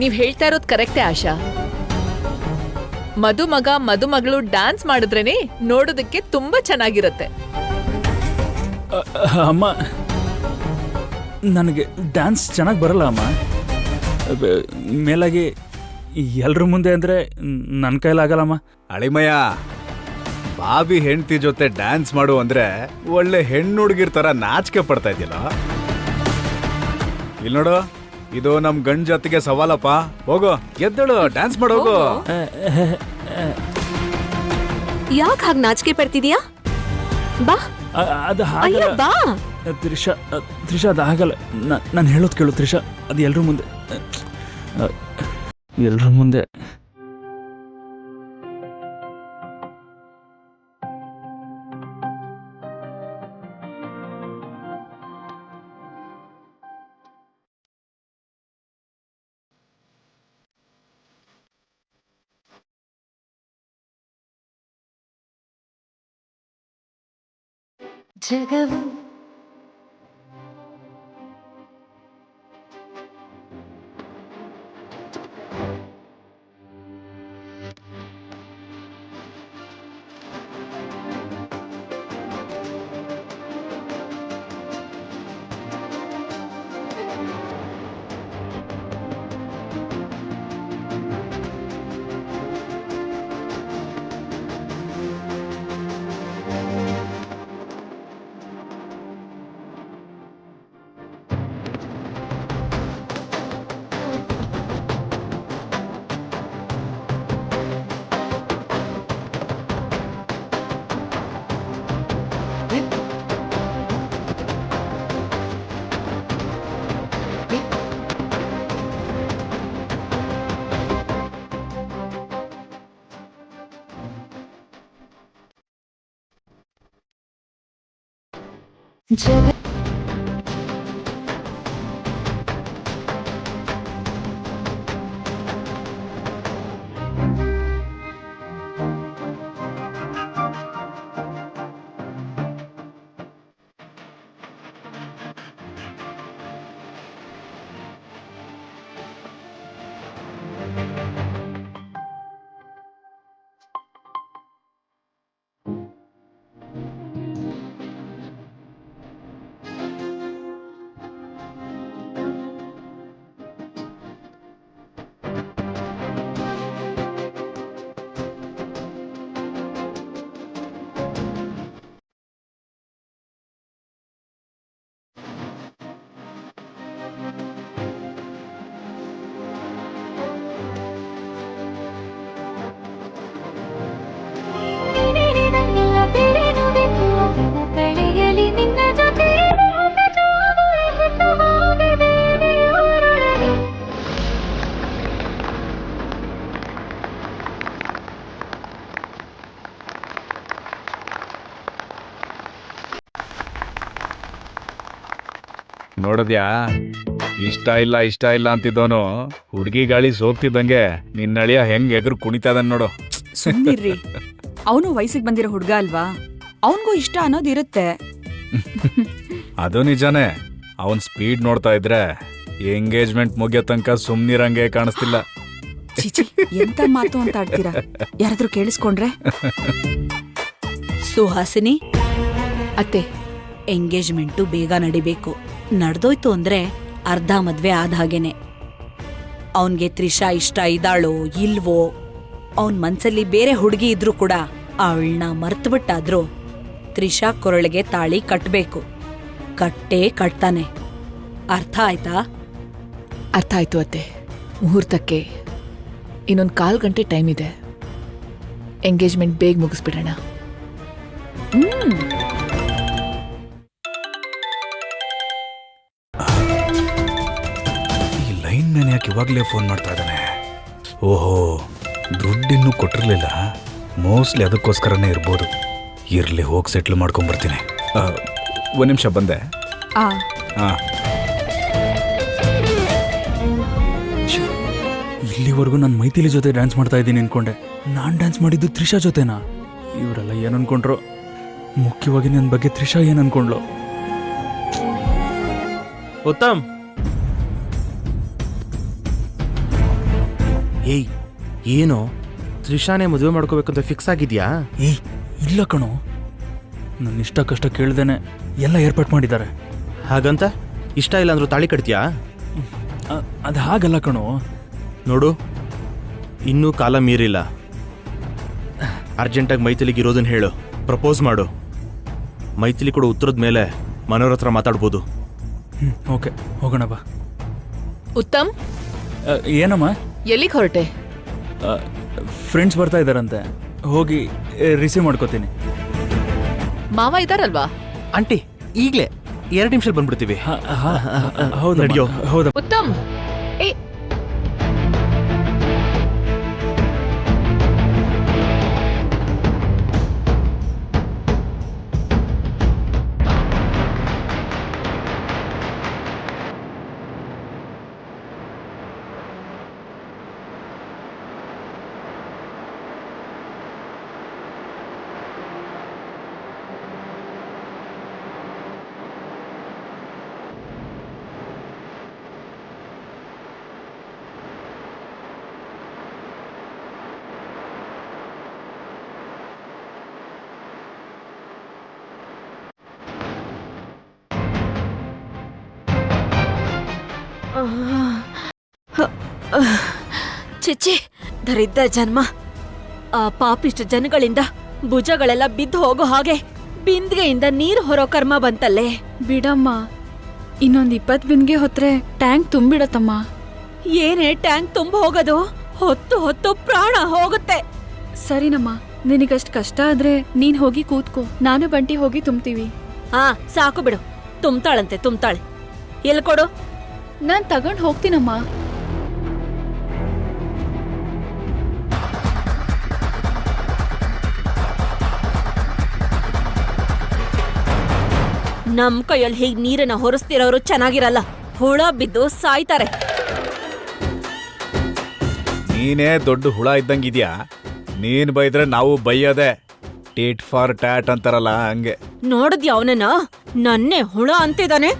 ನೀವ್ ಹೇಳ್ತಾ ಇರೋದ್ ಕರೆಕ್ಟೇ ಆಶಾ. ಮದುಮಗ ಮದುಮಗಳು ಡ್ಯಾನ್ಸ್ ಮಾಡಿದ್ರೇನೆ ನೋಡೋದಕ್ಕೆ ತುಂಬಾ ಚೆನ್ನಾಗಿರತ್ತೆ. ಅಮ್ಮ, ನನಗೆ ಡ್ಯಾನ್ಸ್ ಚೆನ್ನಾಗಿ ಬರಲ್ಲ ಅಮ್ಮ. ಮೇಲಾಗಿ ಎಲ್ರ ಮುಂದೆ ಅಂದರೆ ನನ್ನ ಕೈಲಾಗಲ್ಲಮ್ಮ. ಅಳಿಮಯ್ಯ, ಬಾಬಿ ಹೆಂಡತಿ ಜೊತೆ ಡ್ಯಾನ್ಸ್ ಮಾಡು ಅಂದ್ರೆ ಒಳ್ಳೆ ಹೆಣ್ಣು ಹುಡುಗಿರ್ ತರ ನಾಚಿಕೆ ಪಡ್ತಾ ಇದೆಯಲ್ಲ. ಇಲ್ಲಿ ನೋಡು, ಇದು ನಮ್ ಗಂಡ್ ಜೊತೆಗೆ ಸವಾಲಪ್ಪ. ಹೋಗು, ಎದ್ದಳು, ಡ್ಯಾನ್ಸ್ ಮಾಡೋಗು. ಯಾಕೆ ಹಾಗೆ ನಾಚಿಕೆ ಪಡ್ತಿದ್ಯಾ? ಬಾ. ಅದು ಅಯ್ಯ ಹಾಗಲ್ಲ ಬಾ. ತ್ರಿಷಾ, ಅದು ಆಗಲ್ಲ. ನಾನು ಹೇಳೋದು ಕೇಳು ತ್ರಿಷಾ, ಅದು ಎಲ್ರ ಮುಂದೆ, ಎಲ್ರ ಮುಂದೆ. ಜಗವು ಜಗ ನೋಡದ್ಯಾ, ಇಷ್ಟ ಇಲ್ಲ ಅಂತಿದ್ದೋನು ಹುಡುಗಿ ಗಾಳಿ ಸೋಗ್ತಿದ್ದಂಗೆ ನಿನ್ನಳಿಯ ಹೆಂಗ್ ಎಗರು ಕುಣಿತಾ ಇದಾನ್ ನೋಡು. ಸುಮ್ನಿರ್ರಿ, ಅವನು ವಯಸ್ಸಿಗೆ ಬಂದಿರೋ ಹುಡ್ಗ ಅಲ್ವಾ, ಅವನ್ಗೂ ಇಷ್ಟ ಅನ್ನೋದಿರುತ್ತೆ. ಅದು ನಿಜಾನೇ. ಅವನ್ ಸ್ಪೀಡ್ ನೋಡ್ತಾ ಇದ್ರೆ ಎಂಗೇಜ್ಮೆಂಟ್ ಮುಗಿಯೋ ತನಕ ಸುಮ್ನಿರಂಗೆ ಕಾಣಿಸ್ತಿಲ್ಲ. ಚಿಚಿ, ಎಂತ ಮಾತು ಅಂತ ಆಡ್ತೀರಾ? ಯಾರಾದ್ರೂ ಕೇಳಿಸ್ಕೊಂಡ್ರೆ? ಸುಹಾಸಿನಿ, ಅತ್ತೆ, ಎಂಗೇಜ್ಮೆಂಟು ಬೇಗ ನಡಿಬೇಕು. ನಡ್ದೋಯ್ತು ಅಂದ್ರೆ ಅರ್ಧ ಮದ್ವೆ ಆದ ಹಾಗೇನೆ. ಅವನ್ಗೆ ತ್ರಿಷಾ ಇಷ್ಟ ಇದ್ದಾಳೋ ಇಲ್ವೋ, ಅವನ್ ಮನ್ಸಲ್ಲಿ ಬೇರೆ ಹುಡುಗಿ ಇದ್ರೂ ಕೂಡ ಅವಳನ್ನ ಮರ್ತುಬಿಟ್ಟಾದ್ರೂ ತ್ರಿಷಾ ಕೊರಳಿಗೆ ತಾಳಿ ಕಟ್ಬೇಕು. ಕಟ್ಟೇ ಕಟ್ತಾನೆ. ಅರ್ಥ ಆಯ್ತಾ? ಅರ್ಥ ಆಯ್ತು ಅತ್ತೆ. ಮುಹೂರ್ತಕ್ಕೆ ಇನ್ನೊಂದು 1/4 ಗಂಟೆ ಟೈಮ್ ಇದೆ. ಎಂಗೇಜ್ಮೆಂಟ್ ಬೇಗ ಮುಗಿಸ್ಬಿಡೋಣ. ಲೈನ್ ಮ್ಯಾನ್ ಯಾಕೆ ಇವಾಗಲೇ ಫೋನ್ ಮಾಡ್ತಾ ಇದ್ದಾನೆ? ಓಹೋ, ದುಡ್ಡಿನ್ನೂ ಕೊಟ್ಟಿರ್ಲಿಲ್ಲ. ಮೋಸ್ಟ್ಲಿ ಅದಕ್ಕೋಸ್ಕರನೇ ಇರ್ಬೋದು. ಇರ್ಲಿ, ಹೋಗಿ ಸೆಟ್ಲ್ ಮಾಡ್ಕೊಂಡ್ಬರ್ತೀನಿ. ಒಂದು ನಿಮಿಷ ಬಂದೆ. ಇಲ್ಲಿವರೆಗೂ ನಾನು ಮೈಥಿಲಿ ಜೊತೆ ಡ್ಯಾನ್ಸ್ ಮಾಡ್ತಾ ಇದ್ದೀನಿ ಅನ್ಕೊಂಡೆ. ನಾನು ಡ್ಯಾನ್ಸ್ ಮಾಡಿದ್ದು ತ್ರಿಷಾ ಜೊತೆನಾ? ಇವರೆಲ್ಲ ಏನು ಅನ್ಕೊಂಡ್ರು? ಮುಖ್ಯವಾಗಿ ನನ್ನ ಬಗ್ಗೆ ತ್ರಿಷಾ ಏನು ಅನ್ಕೊಂಡ್ಲು? ಉತ್ತಮ್, ಏಯ್ ಏನು ತ್ರಿಷಾನೇ ಮದುವೆ ಮಾಡ್ಕೋಬೇಕಂತ ಫಿಕ್ಸ್ ಆಗಿದ್ಯಾ? ಏಯ್ ಇಲ್ಲ ಕಣೋ, ನನ್ನ ಇಷ್ಟ ಕಷ್ಟ ಕೇಳ್ದೇನೆ ಎಲ್ಲ ಏರ್ಪಾಟ್ ಮಾಡಿದ್ದಾರೆ. ಹಾಗಂತ ಇಷ್ಟ ಇಲ್ಲ ಅಂದ್ರೂ ತಾಳಿ ಕಟ್ತೀಯಾ? ಅದು ಹಾಗಲ್ಲ ಕಣೋ. ನೋಡು, ಇನ್ನೂ ಕಾಲ ಮೀರಿಲ್ಲ. ಅರ್ಜೆಂಟಾಗಿ ಮೈಥಿಲಿಗೆ ಇರೋದನ್ನ ಹೇಳು, ಪ್ರಪೋಸ್ ಮಾಡು. ಮೈಥಿಲಿ ಕೂಡ ಉತ್ತರದ ಮೇಲೆ ಮನೋರ ಹತ್ರ ಮಾತಾಡ್ಬೋದು. ಓಕೆ, ಹೋಗೋಣ ಬಾ. ಉತ್ತಮ್, ಏನಮ್ಮ? ಎಲ್ಲಿಗೆ ಹೊರಟೆ? ಫ್ರೆಂಡ್ಸ್ ಬರ್ತಾ ಇದ್ದಾರಂತೆ, ಹೋಗಿ ರಿಸೀವ್ ಮಾಡ್ಕೋತೀನಿ. ಮಾವ ಇದಾರಲ್ವಾ? ಆಂಟಿ ಈಗಲೇ 2 ನಿಮಿಷ ಬಂದ್ಬಿಡ್ತೀವಿ. ಹೌದು, ನಡಿಯೋ. ಹೌದಾ? ಉತ್ತಮ್, ಏ ಚಿಚ್ಚಿ, ದರಿದ್ರ ಜನ್ಮ. ಆ ಪಾಪಿಷ್ಟ ಜನಗಳಿಂದ ಭುಜಗಳೆಲ್ಲ ಬಿದ್ದು ಹೋಗೋ ಹಾಗೆ ಬಿಂದಿಗೆಯಿಂದ ನೀರು ಹೊರೋ ಕರ್ಮ ಬಂತಲ್ಲೇ. ಬಿಡಮ್ಮ, ಇನ್ನೊಂದ್ 20 ಬಿಂದಿಗೆ ಹೊತ್ರೆ ಟ್ಯಾಂಕ್ ತುಂಬಿಡತ್ತಮ್ಮ. ಏನೇ ಟ್ಯಾಂಕ್ ತುಂಬ ಹೋಗೋದು? ಹೊತ್ತು ಹೊತ್ತು ಪ್ರಾಣ ಹೋಗುತ್ತೆ. ಸರಿನಮ್ಮ, ನಿನಗಷ್ಟ್ ಕಷ್ಟ ಆದ್ರೆ ನೀನ್ ಹೋಗಿ ಕೂತ್ಕೋ, ನಾನು ಬಂಟಿ ಹೋಗಿ ತುಂಬ್ತೀವಿ. ಹಾ ಸಾಕು ಬಿಡು, ತುಂಬ್ತಾಳೆ. ಎಲ್ ಕೊಡು. ನಾನ್ ತಗೊಂಡ್ ಹೋಗ್ತೀನಮ್ಮ. ನಮ್ ಕೈಯಲ್ಲಿ ಹೀಗ್ ನೀರನ್ನ ಹೊರಸ್ತಿರೋರು ಚೆನ್ನಾಗಿರಲ್ಲ, ಹುಳ ಬಿದ್ದು ಸಾಯ್ತಾರೆ. ನೀನೇ ದೊಡ್ಡ ಹುಳ ಇದ್ದಂಗಿದ್ಯಾ. ನೀನ್ ಬೈದ್ರೆ ನಾವು ಬೈಯೋದೆ. ಟೇಟ್ ಫಾರ್ ಟ್ಯಾಟ್ ಅಂತಾರಲ್ಲ ಹಂಗೆ. ನೋಡಿದ್ಯಾ ಅವನನ್ನ? ನನ್ನೇ ಹುಳ ಅಂತಿದ್ದಾನೆ.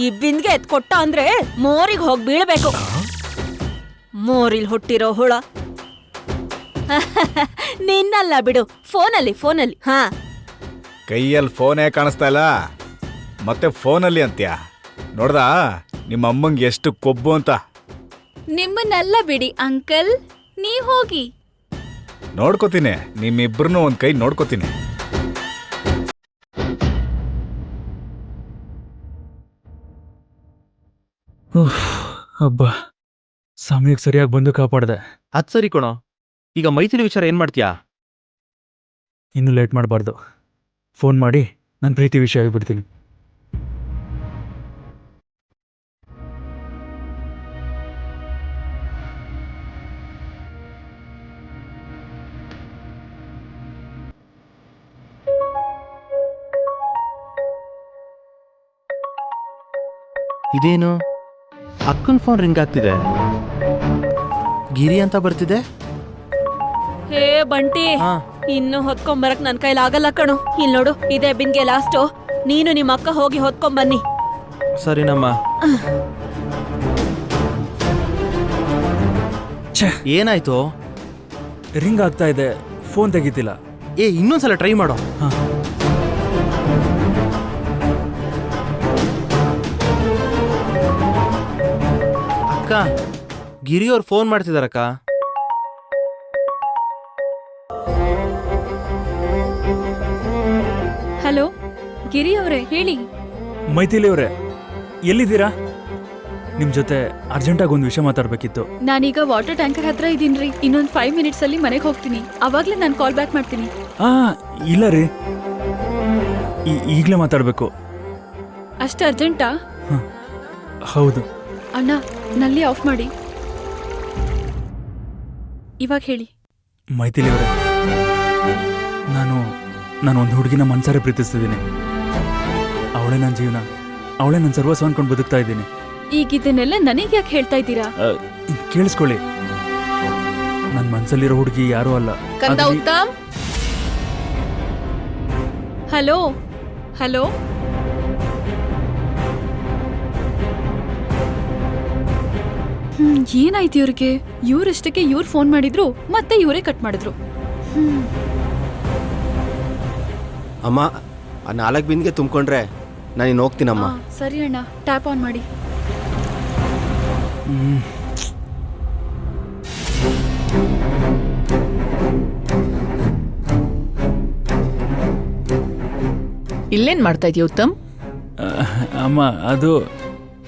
ಈ ಬಿಂದ್ಗೆ ಎತ್ಕೊಟ್ಟ ಅಂದ್ರೆ ಮೋರಿಗ್ ಹೋಗಿ ಬೀಳ್ಬೇಕು. ಮೋರಿಲ್ ಹುಟ್ಟಿರೋ ಹುಳ. ನಿನ್ನಲ್ಲ ಬಿಡು, ಫೋನಲ್ಲಿ. ಹಾ, ಕೈಯಲ್ಲಿ ಫೋನೇ ಕಾಣಿಸ್ತಾ ಇಲ್ಲ, ಮತ್ತೆ ಫೋನಲ್ಲಿ ಅಂತ್ಯಾ? ನೋಡ್ದಾ ನಿಮ್ಮ ಅಮ್ಮಂಗೆ ಎಷ್ಟು ಕೊಬ್ಬು ಅಂತ. ನಿಮ್ಮನ್ನೆಲ್ಲ ಬಿಡಿ ಅಂಕಲ್, ನೀವ್ ಹೋಗಿ. ನೋಡ್ಕೋತೀನಿ, ನಿಮ್ಮಿಬ್ರನ್ನೂ ಒಂದ್ ಕೈ ನೋಡ್ಕೋತೀನಿ. ಹಬ್ಬ, ಸಮಯಕ್ಕೆ ಸರಿಯಾಗಿ ಬಂದು ಕಾಪಾಡ್ದೆ. ಅದ್ ಸರಿ ಕಣೋ. ಈಗ ಮೈಥಿಲಿ ವಿಚಾರ ಏನ್ ಮಾಡ್ತೀಯಾ? ಇನ್ನೂ ಲೇಟ್ ಮಾಡಬಾರ್ದು. ಫೋನ್ ಮಾಡಿ ನನ್ನ ಪ್ರೀತಿ ವಿಷಯ ಆಗಿಬಿಡ್ತೀನಿ. ಇದೇನು ಅಕ್ಕನ್ ಫೋನ್ ರಿಂಗ್ ಆಗ್ತಿದೆ. ಗಿರಿ ಅಂತ ಬರ್ತಿದೆ. ಹೇ ಬಂಟಿ, ಹಾ. ಇನ್ನು ಹೊತ್ಕೊಂಬರಕ್ ನನ್ ಕೈಲಾಗಲ್ಲ ಕಣು. ಇಲ್ ನೋಡು, ಇದೇ ಬಿನ್ಗೆ ಲಾಸ್ಟು. ನೀನು ನಿಮ್ಮ ಅಕ್ಕ ಹೋಗಿ ಹೊತ್ಕೊಂಬನ್ನಿ. ಸರಿನಮ್ಮ. ಛೇ, ಏನಾಯ್ತು? ರಿಂಗ್ ಆಗ್ತಾ ಇದೆ, ಫೋನ್ ತೆಗಿತಿಲ್ಲ. ಇನ್ನೊಂದ್ಸಲ ಟ್ರೈ ಮಾಡೋ. ಹಾ. ಅಕ್ಕ, ಗಿರಿಯವ್ರು ಫೋನ್ ಮಾಡ್ತಿದಾರಕ್ಕ. ಹಲೋ ಗಿರಿ ಅವರೇ, ಹೇಳಿ. ಮೈಥಿಲಿ ಅವರೇ, ಎಲ್ಲಿದ್ದೀರಾ? ನಿಮ್ ಜೊತೆ ಅರ್ಜೆಂಟಾಗಿ ಒಂದು ವಿಷಯ ಮಾತಾಡ್ಬೇಕಿತ್ತು. ನಾನೀಗ ವಾಟರ್ ಟ್ಯಾಂಕರ್ ಹತ್ರ ಇದೀನ್ರಿ. ಇನ್ನೊಂದ್ 5 ಮಿನಿಟ್ಸ್ ಅಲ್ಲಿ ಮನೆಗೆ ಹೋಗ್ತೀನಿ. ಅವಾಗ್ಲೇ ನಾನು ಕಾಲ್ ಬ್ಯಾಕ್ ಮಾಡ್ತೀನಿ. ಇಲ್ಲ ರೀ, ಈಗಲೇ ಮಾತಾಡ್ಬೇಕು. ಅಷ್ಟು ಅರ್ಜೆಂಟಾ? ಹೌದು. ಅಣ್ಣ, ನಲ್ಲಿ ಆಫ್ ಮಾಡಿ. ಇವಾಗ ಹೇಳಿ. ಮೈಥಿಲಿ ಅವರೇ, ನಾನು ಒಂದು ಹುಡುಗಿನ ಮನ್ಸಾರೆ ಪ್ರೀತಿಸ್ತಿದ್ದೀನಿ. ಅವಳೇ ನನ್ನ ಜೀವನ, ಅವಳೇ ನನ್ನ ಸರ್ವಸ್ವ ಅನ್ಕೊಂಡು ಬದುಕ್ತಾ ಇದ್ದೀನಿ. ಈಗ ಇದನ್ನೆಲ್ಲ ನನಗೆ ಯಾಕೆ ಹೇಳ್ತಾ ಇದ್ದೀರಾ? ಕೇಳಿಸ್ಕೊಳ್ಳಿ, ನನ್ನ ಮನ್ಸಲ್ಲಿರೋ ಹುಡುಗಿ ಯಾರೂ ಅಲ್ಲ. ಕಂದ ಉತ್ತಮ್. ಹಲೋ ಹಲೋ ಏನಾಯ್ತು ಇವ್ರಿಗೆ? ಇವ್ರಷ್ಟಕ್ಕೆ ಇವ್ರು ಫೋನ್ ಮಾಡಿದ್ರು, ಮತ್ತೆ ಇವರೇ ಕಟ್ ಮಾಡಿದ್ರು. ಅಮ್ಮ ಆ 4 ಬಿಂದಿಗೆ ತುಂಬಿಕೊಂಡ್ರೆ ನಾನು ಇನ್ನು ಹೋಗ್ತೀನಮ್ಮ. ಸರಿ ಅಣ್ಣ, ಟ್ಯಾಪ್ ಆನ್ ಮಾಡಿ. ಇಲ್ಲೇನ್ ಮಾಡ್ತಾ ಇದೀಯ ಉತ್ತಮ್? ಅಮ್ಮ ಅದು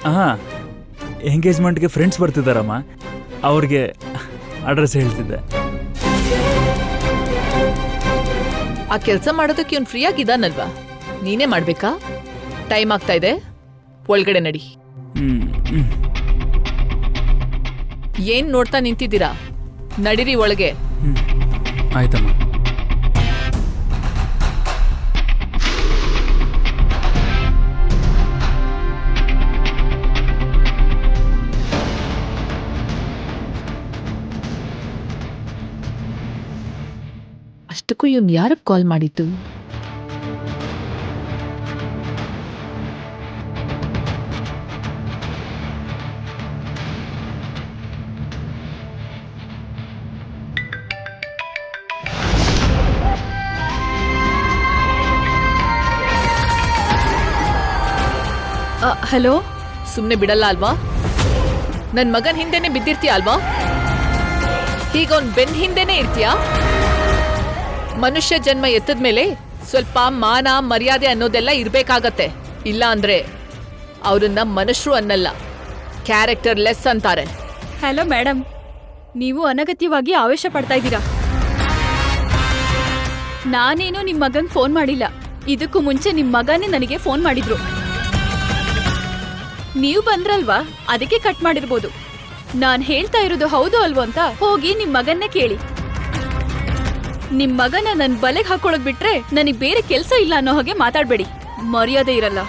ಹಾಂ, ಎಂಗೇಜ್ಮೆಂಟ್ಗೆ ಫ್ರೆಂಡ್ಸ್ ಬರ್ತಿದ್ದಾರಮ್ಮ, ಅವ್ರಿಗೆ ಅಡ್ರೆಸ್ ಹೇಳ್ತಿದ್ದೆ. ಆ ಕೆಲಸ ಮಾಡೋದಕ್ಕೆ ಇವ್ನು ಫ್ರೀ ಆಗಿದ್ದಾನಲ್ವಾ? ನೀನೇ ಮಾಡ್ಬೇಕಾ? ಟೈಮ್ ಆಗ್ತಾ ಇದೆ, ಒಳಗಡೆ ನಡಿ. ಏನ್ ನೋಡ್ತಾ ನಿಂತಿದ್ದೀರಾ? ನಡಿರಿ ಒಳಗೆ. ಆಯ್ತಮ್ಮ. ಅಷ್ಟಕ್ಕೂ ಇವ್ನು ಯಾರಕ್ಕೆ ಕಾಲ್ ಮಾಡಿದ್ದು? ಹಲೋ, ಸುಮ್ನೆ ಬಿಡಲ್ಲ ಅಲ್ವಾ? ನನ್ ಮಗನ್ ಹಿಂದೆನೆ ಬಿದ್ದಿರ್ತೀಯ ಅಲ್ವಾ? ಹೀಗ ಅವ್ನ್ ಬೆನ್ ಹಿಂದೆನೆ ಇರ್ತೀಯಾ? ಮನುಷ್ಯ ಜನ್ಮ ಎತ್ತದ್ಮೇಲೆ ಸ್ವಲ್ಪ ಮಾನ ಮರ್ಯಾದೆ ಅನ್ನೋದೆಲ್ಲ ಇರ್ಬೇಕಾಗತ್ತೆ. ಇಲ್ಲ ಅಂದ್ರೆ ಅವ್ರನ್ನ ಮನುಷ್ಯರು ಅನ್ನಲ್ಲ, ಕ್ಯಾರೆಕ್ಟರ್ ಲೆಸ್ ಅಂತಾರೆ. ಹಲೋ ಮೇಡಮ್, ನೀವು ಅನಗತ್ಯವಾಗಿ ಆವೇಶ ಪಡ್ತಾ ಇದ್ದೀರಾ. ನಾನೇನು ನಿಮ್ ಮಗಂಗ್ ಫೋನ್ ಮಾಡಿಲ್ಲ. ಇದಕ್ಕೂ ಮುಂಚೆ ನಿಮ್ ಮಗನೇ ನನಗೆ ಫೋನ್ ಮಾಡಿದ್ರು. ನೀವು ಬಂದ್ರಲ್ವಾ, ಅದಕ್ಕೆ ಕಟ್ ಮಾಡಿರ್ಬೋದು. ನಾನ್ ಹೇಳ್ತಾ ಇರೋದು ಹೌದು ಅಲ್ವೋ ಅಂತ ಹೋಗಿ ನಿಮ್ ಮಗನ್ನೇ ಕೇಳಿ. ನಿಮ್ ಮಗನ ನನ್ ಬಲೆಗ್ ಹಾಕೊಳಕ್ ಬಿಟ್ರೆ ನನಗ್ ಬೇರೆ ಕೆಲ್ಸ ಇಲ್ಲ ಅನ್ನೋ ಹಾಗೆ ಮಾತಾಡ್ಬೇಡಿ. ಮರ್ಯಾದೆ ಇರಲ್ಲ.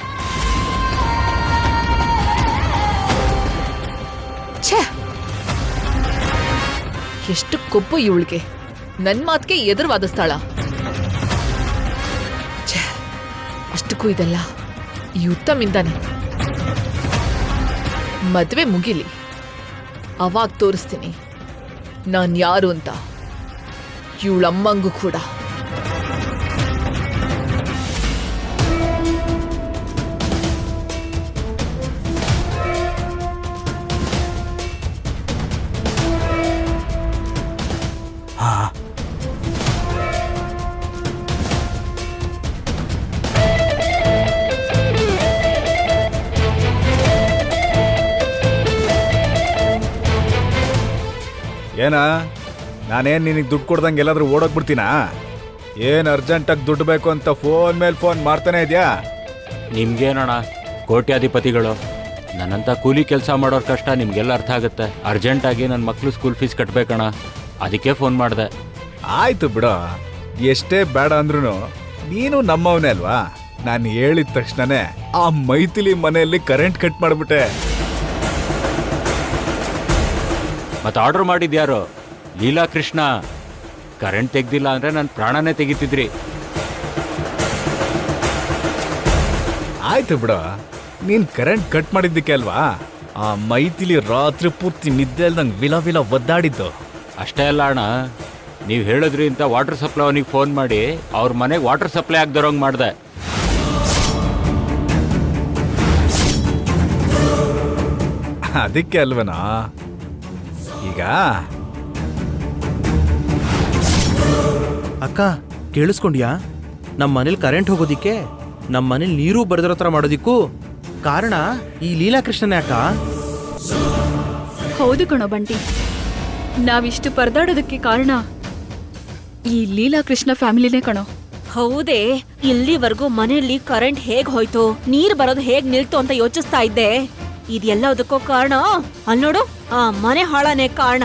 ಛೇ, ಎಷ್ಟು ಕೊಬ್ಬು ಇವಳಿಗೆ. ನನ್ ಮಾತ್ಗೆ ಎದುರು ವಾದಿಸ್ತಾಳ. ಛೇ, ಅಷ್ಟಕ್ಕೂ ಇದೆಲ್ಲ ಈ ಉತ್ತಮಿಂದಾನೆ. ಮದ್ವೆ ಮುಗಿಲಿ, ಅವಾಗ ತೋರಿಸ್ತೀನಿ ನಾನ್ ಯಾರು ಅಂತ ಇವಳಮ್ಮಂಗೂ ಕೂಡ. ಹಾಂ, ಏನ ನಾನೇನು ನಿನಗೆ ದುಡ್ಡು ಕೊಡ್ದಂಗೆ ಎಲ್ಲಾದ್ರೂ ಓಡೋಗ್ಬಿಡ್ತೀನಾ? ಏನು ಅರ್ಜೆಂಟಾಗಿ ದುಡ್ಡು ಬೇಕು ಅಂತ ಫೋನ್ ಮೇಲೆ ಫೋನ್ ಮಾಡ್ತಾನೆ ಇದೆಯಾ? ನಿಮ್ಗೇನೋಣ, ಕೋಟ್ಯಾಧಿಪತಿಗಳು. ನನ್ನಂಥ ಕೂಲಿ ಕೆಲಸ ಮಾಡೋರ್ ಕಷ್ಟ ನಿಮ್ಗೆಲ್ಲ ಅರ್ಥ ಆಗುತ್ತೆ. ಅರ್ಜೆಂಟಾಗಿ ನನ್ನ ಮಕ್ಕಳು ಸ್ಕೂಲ್ ಫೀಸ್ ಕಟ್ಬೇಕಣ, ಅದಕ್ಕೆ ಫೋನ್ ಮಾಡಿದೆ. ಆಯ್ತು ಬಿಡೋ, ಎಷ್ಟೇ ಬೇಡ ಅಂದ್ರೂ ನೀನು ನಮ್ಮವನೇ ಅಲ್ವಾ? ನಾನು ಹೇಳಿದ ತಕ್ಷಣನೇ ಆ ಮೈಥಿಲಿ ಮನೆಯಲ್ಲಿ ಕರೆಂಟ್ ಕಟ್ ಮಾಡಿಬಿಟ್ಟೆ. ಮತ್ತೆ ಆರ್ಡರ್ ಮಾಡಿದ್ಯಾರು? ಲೀಲಾ ಕೃಷ್ಣ. ಕರೆಂಟ್ ತೆಗ್ದಿಲ್ಲ ಅಂದ್ರೆ ನನ್ನ ಪ್ರಾಣನೇ ತೆಗಿತಿದ್ರಿ. ಆಯ್ತು ಬಿಡೋ, ನೀನ್ ಕರೆಂಟ್ ಕಟ್ ಮಾಡಿದ್ದಕ್ಕೆ ಅಲ್ವಾ ಆ ಮೈಥಿಲಿ ರಾತ್ರಿ ಪೂರ್ತಿ ನಿದ್ದೆ ಇಲ್ದಂಗೆ ವಿಲ ವಿಲ ಒದ್ದಾಡಿದ್ದು. ಅಷ್ಟೇ ಅಲ್ಲ ಅಣ್ಣ, ನೀವು ಹೇಳಿದ್ರಿ ಅಂತ ವಾಟರ್ ಸಪ್ಲೈ ಅವನಿಗೆ ಫೋನ್ ಮಾಡಿ ಅವ್ರ ಮನೆಗೆ ವಾಟರ್ ಸಪ್ಲೈ ಆಗ್ದಿರೋಂಗೆ ಮಾಡಿದೆ. ಅದಕ್ಕೆ ಅಲ್ವನಾ ಈಗ. ಅಕ್ಕ ಕೇಳಿಸ್ಕೊಂಡ್ಯಾ? ನಮ್ಮ ಮನೇಲಿ ಕರೆಂಟ್ ಹೋಗೋದಿಕ್ಕೆ, ನಮ್ಮ ಮನೇಲಿ ನೀರು ಬರೆದಿರೋ ಥರ ಮಾಡೋದಿಕ್ಕೂ ಕಾರಣ ಈ ಲೀಲಾಕೃಷ್ಣನೇ ಅಕ್ಕ. ಹೌದು ಕಣೋ ಬಂಟಿ, ನಾವಿಷ್ಟು ಪರದಾಡೋದಕ್ಕೆ ಕಾರಣ ಈ ಲೀಲಾಕೃಷ್ಣ ಫ್ಯಾಮಿಲಿನೇ ಕಣೋ. ಹೌದೇ, ಇಲ್ಲಿವರೆಗೂ ಮನೆಯಲ್ಲಿ ಕರೆಂಟ್ ಹೇಗ್ ಹೋಯ್ತು, ನೀರ್ ಬರೋದು ಹೇಗ್ ನಿಲ್ತು ಅಂತ ಯೋಚಿಸ್ತಾ ಇದ್ದೆ. ಇದೆಲ್ಲದಕ್ಕೂ ಕಾರಣ ಅಲ್ಲಿ ನೋಡು, ಆ ಮನೆ ಹಾಳಾನೆ ಕಾರಣ.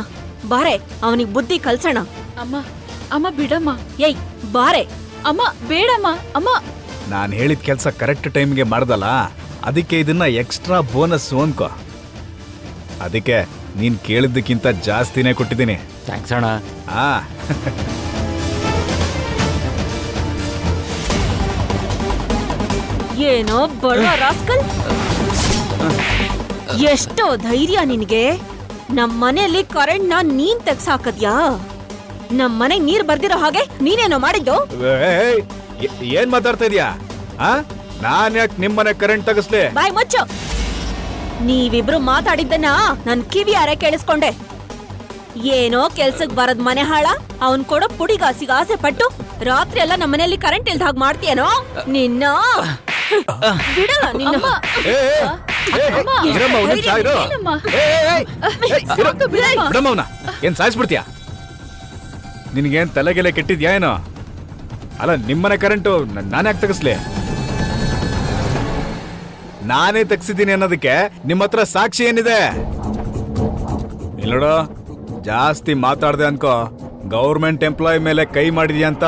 ಬಾರೆ ಅವನಿಗೆ ಬುದ್ಧಿ ಕಲ್ಸೋಣ. ಅಮ್ಮ, ಅಮ್ಮ ಬಿಡಮ್ಮ. ಏಯ್ ಬಾರೆ. ಅಮ್ಮ ಬೇಡಮ್ಮ. ಅಮ್ಮ, ನಾನು ಹೇಳಿದ ಕೆಲಸ ಕರೆಕ್ಟ್ ಟೈಮ್ಗೆ ಮಾಡ್ದಲ್ಲ, ಅದಕ್ಕೆ ಇದನ್ನ ಎಕ್ಸ್ಟ್ರಾ ಬೋನಸ್ ಅನ್ಕೋ. ಅದಕ್ಕೆ ನೀನ್ ಕೇಳಿದ್ದಕ್ಕಿಂತ ಜಾಸ್ತಿನೇ ಕೊಟ್ಟಿದ್ದೀನಿ. ಥ್ಯಾಂಕ್ಸ್ ಅಣ್ಣ. ಆ ಏನೋ ಬಡ ರಾಸ್ಕಲ್, ಎಷ್ಟೋ ಧೈರ್ಯ ನಿನಗೆ. ನಮ್ ಮನೆಯಲ್ಲಿ ಕರೆಂಟ್ ನ ನೀನ್ ತೆಗ್ಸಾಕದ್ಯಾ? ನಮ್ ಮನೆಗ್ ನೀರ್ ಬರ್ದಿರೋ ಹಾಗೆ ನೀನೇನೋ ಮಾಡಿದ್ದು? ಏಯ್, ಏನ್ ಮಾತಾಡ್ತಾ ಇದೀಯಾ? ನಾನ್ ಯಾಕೆ ನಿಮ್ಮನೆ ಕರೆಂಟ್ ತೆಗಿಸ್ಲಿ? ಬಾಯ್ ಮುಚ್ಚು. ನೀವಿಬ್ರು ಮಾತಾಡಿದ್ದನ್ನ ನನ್ ಕಿವಿಯಾರೆ ಕೇಳಿಸ್ಕೊಂಡೆ. ಏನೋ ಕೆಲ್ಸಕ್ ಬರದ್ ಮನೆ ಹಾಳ, ಅವನ್ ಕೊಡೋ ಪುಡಿಗಾಸಿಗೆ ಆಸೆ ಪಟ್ಟು ರಾತ್ರಿ ಎಲ್ಲ ನಮ್ಮ ಮನೆಯಲ್ಲಿ ಕರೆಂಟ್ ಇಲ್ದ ಹಾಗೆ ಮಾಡ್ತೀಯನೋ ನಿನ್ನ ಬಿಡಲ್ಲ ನಿನ್ನ. ಬಿಡಮ್ಮವ್ನ, ಏನ್ ಸಾಯಿಸ್ಬಿಡ್ತೀಯ? ನಿನ್ಗೇನ್ ತಲೆಗೆಲೆ ಕೆಟ್ಟಿದ್ಯಾ ಏನೋ? ಅಲ್ಲ, ನಿಮ್ಮನೆ ಕರೆಂಟು ನಾನ್ಯಾಕೆ ತೆಗಿಸ್ಲಿ? ನಾನೇ ತೆಗ್ಸಿದ್ದೀನಿ ಅನ್ನೋದಕ್ಕೆ ನಿಮ್ಮ ಹತ್ರ ಸಾಕ್ಷಿ ಏನಿದೆ? ಇಲ್ಲೋಡು, ಜಾಸ್ತಿ ಮಾತಾಡ್ದೆ ಅನ್ಕೋ, ಗೌರ್ಮೆಂಟ್ ಎಂಪ್ಲಾಯ್ ಮೇಲೆ ಕೈ ಮಾಡಿದ್ಯಾ ಅಂತ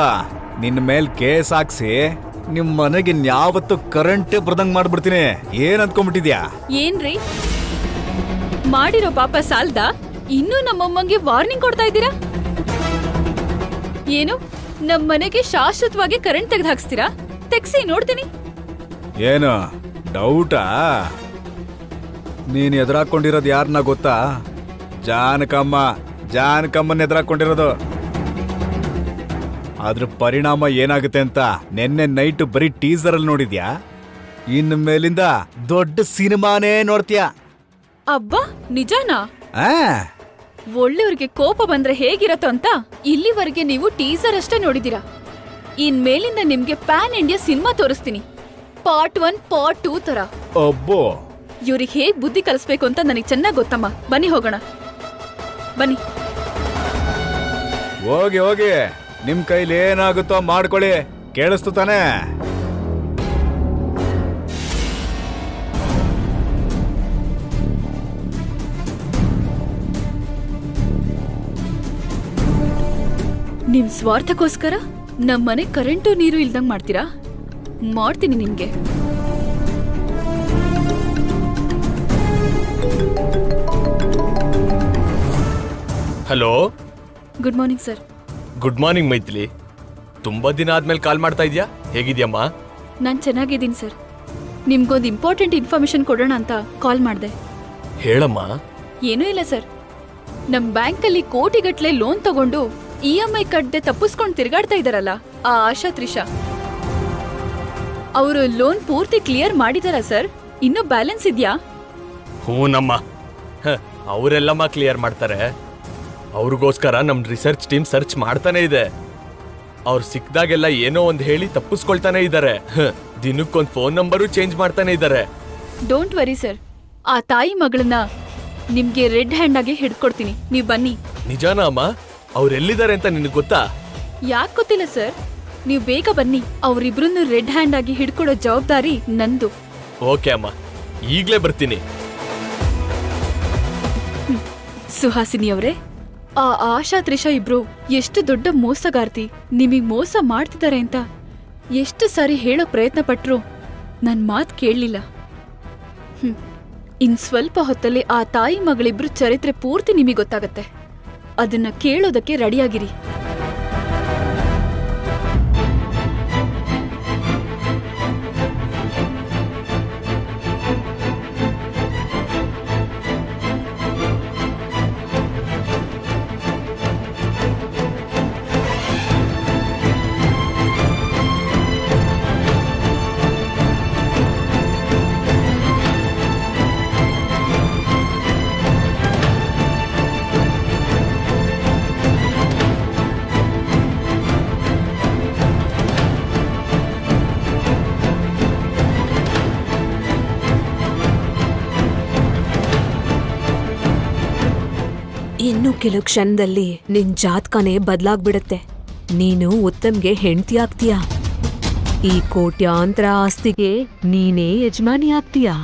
ನಿನ್ನ ಮೇಲ್ ಕೇಸ್ ಹಾಕ್ಸಿ ನಿಮ್ ಮನೆಗೆ ಇನ್ಯಾವತ್ತು ಕರೆಂಟೇ ಬರ್ದಂಗ್ ಮಾಡ್ಬಿಡ್ತೀನಿ. ಏನ್ ಅಂದ್ಕೊಂಡ್ಬಿಟ್ಟಿದ್ಯಾ? ಏನ್ರಿ ಮಾಡಿರೋ ಪಾಪ ಸಾಲ್ದ? ಇನ್ನೂ ನಮ್ಮಮ್ಮಂಗೆ ವಾರ್ನಿಂಗ್ ಕೊಡ್ತಾ ಇದ್ದೀರಾ? ಏನು ನಮ್ ಮನೆಗೆ ಶಾಶ್ವತವಾಗಿ ಕರೆಂಟ್ ತೆಗೆದು ಹಾಕ್ಸ್ತೀರಾ? ತೆಗ್ಸಿ ನೋಡ್ತೀನಿ. ಏನು ಡೌಟಾ? ನೀನ್ ಎದುರಾಕೊಂಡಿರೋದು ಯಾರನ್ನ ಗೊತ್ತಾ? ಜಾನಕಮ್ಮನ್ ಎದುರಾಕೊಂಡಿರೋದು. ಅದ್ರ ಪರಿಣಾಮ ಏನಾಗುತ್ತೆ ಅಂತ ನೆನ್ನೆ ನೈಟ್ ಬರೀ ಟೀಸರ್ ಅಲ್ಲಿ ನೋಡಿದ್ಯಾ? ಇನ್ನು ಮೇಲಿಂದ ದೊಡ್ಡ ಸಿನಿಮಾನೇ ನೋಡ್ತೀಯಾ? ಅಬ್ಬಾ, ನಿಜಾನಾ? ಆ ಒಳ್ಳೆಯವ್ರಿಗೆ ಕೋಪ ಬಂದ್ರೆ ಹೇಗಿರತ್ತೋ ಅಂತ ಇಲ್ಲಿವರೆಗೆ ನೀವು ಟೀಸರ್ ಅಷ್ಟೇ ನೋಡಿದೀರಾ. ಇನ್ ಮೇಲಿಂದ ನಿಮ್ಗೆ ಪ್ಯಾನ್ ಇಂಡಿಯಾ ಸಿನಿಮಾ ತೋರಿಸ್ತೀನಿ. ಪಾರ್ಟ್ 1 ಪಾರ್ಟ್ 2 ತರ. ಅಬ್ಬೋ, ಇವ್ರಿಗೆ ಹೇಗ್ ಬುದ್ಧಿ ಕಲಿಸ್ಬೇಕು ಅಂತ ನನಗೆ ಚೆನ್ನಾಗ್ ಗೊತ್ತಮ್ಮ. ಬನ್ನಿ ಹೋಗೋಣ, ಬನ್ನಿ. ಹೋಗಿ ಹೋಗಿ, ನಿಮ್ ಕೈಲಿ ಏನಾಗುತ್ತೋ ಮಾಡ್ಕೊಳ್ಳಿ. ಕೇಳಿಸ್ತು ತಾನೇ? ನಿಮ್ ಸ್ವಾರ್ಥಕ್ಕೋಸ್ಕರ ನಮ್ ಮನೆ ಕರೆಂಟು ನೀರು ಇಲ್ದಂಗ್ ಮಾಡ್ತೀರಾ? ಮಾಡ್ತೀನಿ ನಿಮ್ಗೆ. Hello, good morning sir. Good morning Maithili. ತುಂಬಾ ದಿನ ಆದ್ಮೇಲೆ ಕಾಲ್ ಮಾಡ್ತಾ ಇದ್ಯಾ? ಹೇಗಿದ್ಯಮ್ಮ? ನಾನ್ ಚೆನ್ನಾಗಿದ್ದೀನಿ ಸರ್. ನಿಮ್ಗೊಂದು ಇಂಪಾರ್ಟೆಂಟ್ ಇನ್ಫಾರ್ಮೇಶನ್ ಕೊಡೋಣ ಅಂತ ಕಾಲ್ ಮಾಡ್ದೆ. ಹೇಳಮ್ಮ. ಏನೂ ಇಲ್ಲ ಸರ್, ನಮ್ ಬ್ಯಾಂಕಲ್ಲಿ ಕೋಟಿಗಟ್ಲೆ ಲೋನ್ ತಗೊಂಡು EMI ಕಟ್ಟದೆ ತಪ್ಪಿಸ್ಕೊಂಡು ತಿರ್ಗಾಡ್ತಾ ಇದಾರಲ್ಲ ಆ ಆಶಾ ತ್ರಿಷಾ, ಅವರು ಲೋನ್ ಪೂರ್ತಿ ಕ್ಲಿಯರ್ ಮಾಡಿದಾರ ಸರ್? ಇನ್ನೂ ಬ್ಯಾಲೆನ್ಸ್ ಇದ್ಯಾ? ಹೂನಮ್ಮ, ಅವರೆಲ್ಲಮ್ಮ ಕ್ಲಿಯರ್ ಮಾಡ್ತಾರೆ. ಅವ್ರಿಗೋಸ್ಕರ ನಮ್ ರಿಸರ್ಚ್ ಟೀಮ್ ಸರ್ಚ್ ಮಾಡ್ತಾನೆ ಇದೆ. ಅವ್ರು ಸಿಕ್ದಾಗೆಲ್ಲ ಏನೋ ಒಂದ್ ಹೇಳಿ ತಪ್ಪಿಸ್ಕೊಳ್ತಾನೆ ಇದ್ದಾರೆ. ದಿನಕ್ಕೊಂದ್ ಫೋನ್ ನಂಬರು ಚೇಂಜ್ ಮಾಡ್ತಾನೆ ಇದ್ದಾರೆ. ಡೋಂಟ್ ವರಿ ಸರ್, ಆ ತಾಯಿ ಮಗಳನ್ನ ನಿಮ್ಗೆ ರೆಡ್ ಹ್ಯಾಂಡ್ ಆಗಿ ಹಿಡ್ಕೊಡ್ತೀನಿ. ನೀವ್ ಬನ್ನಿ. ನಿಜಾನಾ ಅಮ್ಮ? ಅವ್ರೆಲ್ಲಿದ್ದಾರೆ ಅಂತ ನಿನಗೆ ಗೊತ್ತಾ? ಯಾಕೆ ಗೊತ್ತಿಲ್ಲ ಸರ್, ನೀವು ಬೇಗ ಬನ್ನಿ. ಅವರಿಬ್ರನ್ನು ರೆಡ್ ಹ್ಯಾಂಡ್ ಆಗಿ ಹಿಡ್ಕೊಡೋ ಜವಾಬ್ದಾರಿ ನಂದು. ಓಕೆ ಅಮ್ಮ, ಈಗ್ಲೇ ಬರ್ತೀನಿ. ಸುಹಾಸಿನಿ ಅವರೇ, ಆ ಆಶಾ ತ್ರಿಷಾ ಇಬ್ರು ಎಷ್ಟು ದೊಡ್ಡ ಮೋಸಗಾರ್ತಿ. ನಿಮಗ್ ಮೋಸ ಮಾಡ್ತಿದ್ದಾರೆ ಅಂತ ಎಷ್ಟು ಸಾರಿ ಹೇಳೋ ಪ್ರಯತ್ನ ಪಟ್ರು ನನ್ ಮಾತ್ ಕೇಳಲಿಲ್ಲ. ಇನ್ ಸ್ವಲ್ಪ ಹೊತ್ತಲ್ಲಿ ಆ ತಾಯಿ ಮಗಳಿಬ್ರು ಚರಿತ್ರೆ ಪೂರ್ತಿ ನಿಮಗೆ ಗೊತ್ತಾಗತ್ತೆ. ಅದನ್ನ ಕೇಳೋದಕ್ಕೆ ರೆಡಿಯಾಗಿರಿ. ಇನ್ನು ಕೆಲವು ಕ್ಷಣದಲ್ಲಿ ನಿನ್ ಜಾತಕನೇ ಬದಲಾಗ್ಬಿಡತ್ತೆ. ನೀನು ಉತ್ತಮ್ಗೆ ಹೆಂಡತಿ ಆಗ್ತೀಯಾ. ಈ ಕೋಟ್ಯಾಂತರ ಆಸ್ತಿಗೆ ನೀನೇ ಯಜಮಾನಿ ಆಗ್ತೀಯಾ.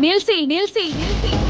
ನಿಲ್ಸಿ ನಿಲ್ಸಿ ನಿಲ್ಸಿ